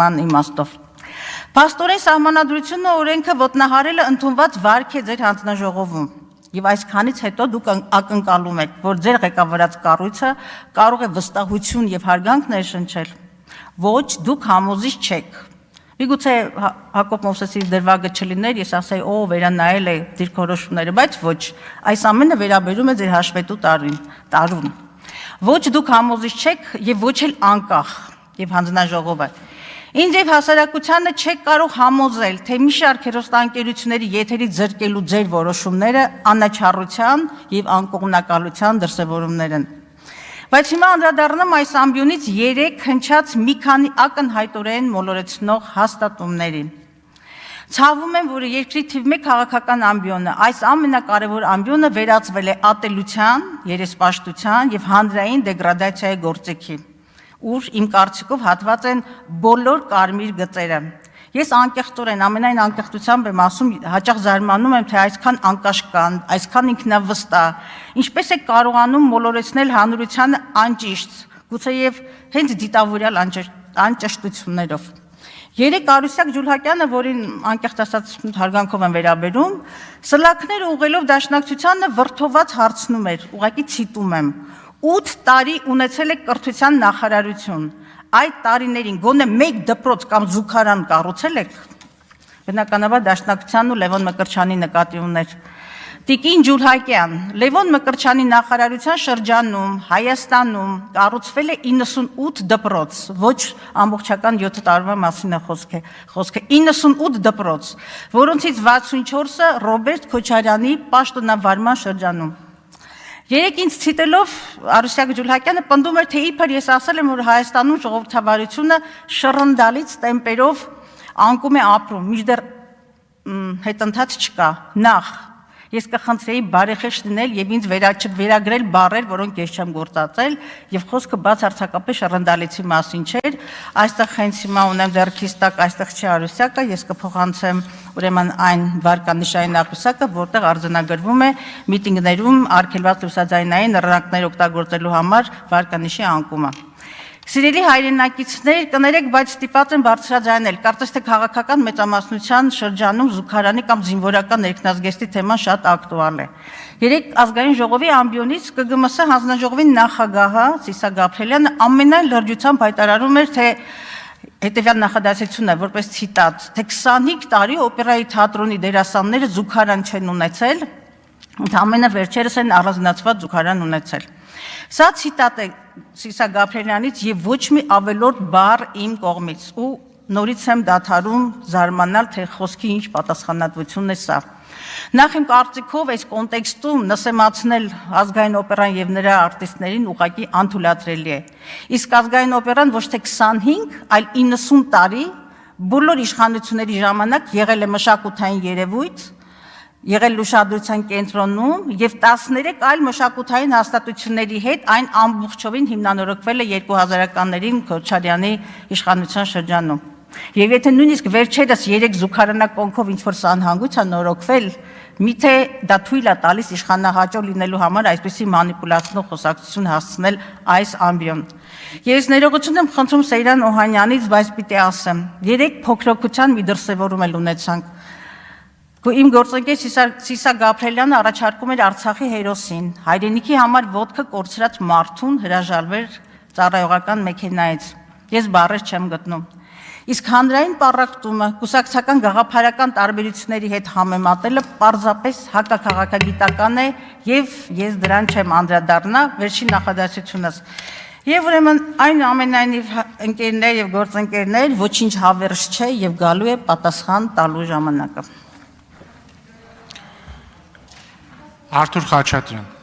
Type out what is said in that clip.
ման իմաստով։ Փաստորեն սահմանադրությունը օրենքը ոտնահարելը ընդունված վարք է ձեր հանձնաժողովում եւ այսքանից հետո դուք ակնկալում եք, որ ձեր ղեկավարած կառույցը կարող է վստահություն եւ հարգանք ներշնչել։ Ոչ, դուք համոզիչ չեք։ Միգուցե Հակոբ Մովսեսի դրվագը չլիներ, ես ասեի, օ, վերանայել է դիրքորոշումները, բայց ոչ, այս ամենը վերաբերում է ձեր հաշվետու տարուն։ Ոչ դուք համոզիչ չեք եւ ոչ էլ անկախ եւ հանձնաժողովը։ Ինձ եւ հասարակությանը չեք կարող համոզել, թե մի շարք հեռուստաընկերությունների եթերից զրկելու ձեր որոշումները անաչառության եւ անկողմնակալության դրսեւորումներ են։ Բայց հիմա անդրադառնամ այս ամբիոնից 3 հնչած մի քանի ակնհայտորեն մոլորեցնող հաստատումներին։ Ցավում եմ, որ երկրի թիվ 1 քաղաքական ամբիոնը, այս ամենակարևոր ամբիոնը վերածվել է ատելության, երեսպաշտության եւ հանրային դեգրադացիայի գործիքի, ուր իմ կարծիքով հատված են բոլոր կարմիր գծերը։ Ես անկեղծորեն ամենայն անկեղծությամբ եմ ասում, հաճախ զարմանում եմ, թե այսքան անկաշկանդ, այսքան ինքնավստահ, ինչպես է կարողանում մոլորեցնել հանրությանը անճիշտ, գուցեև հենց դիտավորյալ անճշտություններով։ Երեք Արուսյակ Ջուլհակյանը, որին անկեղծ ասած հարգանքով եմ վերաբերում, սլաքներ ուղղելով դաշնակցությանը վրդոված հարցնում էր, ուղղակի ցիտում եմ. 8 տարի ունեցել եք կրթության նախարարություն, այդ տարիներին գոնե մեկ դպրոց կամ զուգարան կառուցել եք, բնականաբար դաշնակցությանն ու Լևոն Մկրտչյանի նկատի ուներ։ Տիկին Ջուլհակյան, Լևոն Մկրտչյանի նախարարության շրջանում Հայաստանում կառուցվել է 98 դպրոց, ոչ ամբողջական 7 տարվա մասին է խոսքը, 98 դպրոց, որոնցից 64-ը Ռոբերտ Քոչարյանի պաշտոնավարման շրջանում։ Երեք ինձ ցիտելով Արուսյակ Ջուլհակյանը պնդում էր, թե իբր ես ասել եմ, որ Հայաստանում ժողովրդավարությունը շռնդալից տեմպերով անկում է ապրում, մինչդեռ հետընթաց չկա։ Նախ ես կխնդրեի բարեխիղճ լինել եւ ինձ վերագրել բառեր, որոնք ես չեմ գործածել, եւ խոսքը բացարձակապես շռնդալիցի մասին չէր։ Այստեղ հենց հիմա ունեմ ձեռքիս տակ, այստեղ չի Արուսյակը, ես կփոխանցեմ ուրեմն այն վարկանիշային աղյուսակը, որտեղ արձանագրվում է միտինգներում արգելված լուսաձայնային ռրանքներ օգտագործելու համար վարկանիշի անկումը։ Սիրելի հայրենակիցներ, կներեք, բայց ստիպված եմ բարձրաձայնել, կարծես թե քաղաքական մեծամասնության շրջանում զուգարանի կամ զինվորական ներքնազգեստի թեման շատ ակտուալ է։ Երեք ազգային ժողովի ամբիոնից ԿԳՄՍ հանձնաժողովի նախագահը Սիսա Գաբրելյանը ամենայն լրջությամբ հայտարարում էր, թե հետևյալ նախադասությունը, որպես ցիտատ, թե 25 տարի օպերայի թատրոնի դերասանները զուգարան չեն ունեցել, ընդամենը վերջերս են առանձնացված զուգարան ունեցել։ Սա ցիտատ է Սիսա Գաբրելյանից եւ ոչ մի ավելորդ բառ իմ կողմից ու նորից եմ դադարում զարմանալ, թե խոսքի ինչ պատասխանատվություն է սա։ Նախ իմ կարծիքով այս կոնտեքստում նսեմացնել ազգային օպերան եւ նրա արտիստներին ուղղակի անթույլատրելի է։ Իսկ ազգային օպերան ոչ թե 25, այլ 90 տարի բոլոր իշխանությունների ժամանակ եղել է մշակութային երևույթ, եղել ուշադրության կենտրոնում եւ 13 այլ մշակութային հաստատությունների հետ այն ամբողջովին հիմնանորոգվել է 2000-ականներին Քոչարյանի իշխանության շրջանում։ Եվ եթե նույնիսկ վերջերս 3 զուգարանակոնքով ինչ-որ սանհանգույց է նորոգվել, միթե դա թույլ է տալիս իշխանահաճո լինելու համար այսպիսի մանիպուլացնող խոսակցություն հասցնել այս ամբիոն։ Ես ներողություն եմ խնդրում Սեյրան Օհանյանից, բայց պիտի ասեմ, 3 փոքրοκության մի դրսևորում էլ ունեցանք։ Իմ գործընկեր Սիսա Գաբրելյանը առաջարկում էր Արցախի հերոսին, հայրենիքի համար ոտքը կորցրած մարդուն հրաժարվել ծառայողական մեքենայից։ Ես բառեր չեմ գտնում։ Իսկ հանրային պառակտումը, կուսակցական գաղափարական տարբերությունների հետ համեմատելը պարզապես հակաքաղաքագիտական է եւ ես դրան չեմ անդրադառնա, վերջին նախադասությունս։ Եվ ուրեմն այն ամենայնիվ ընկերներ եւ գործընկերներ, ոչինչ հավերժ չէ եւ գալու է պատասխան տալու ժամանակը։ Արթուր Խաչատրյան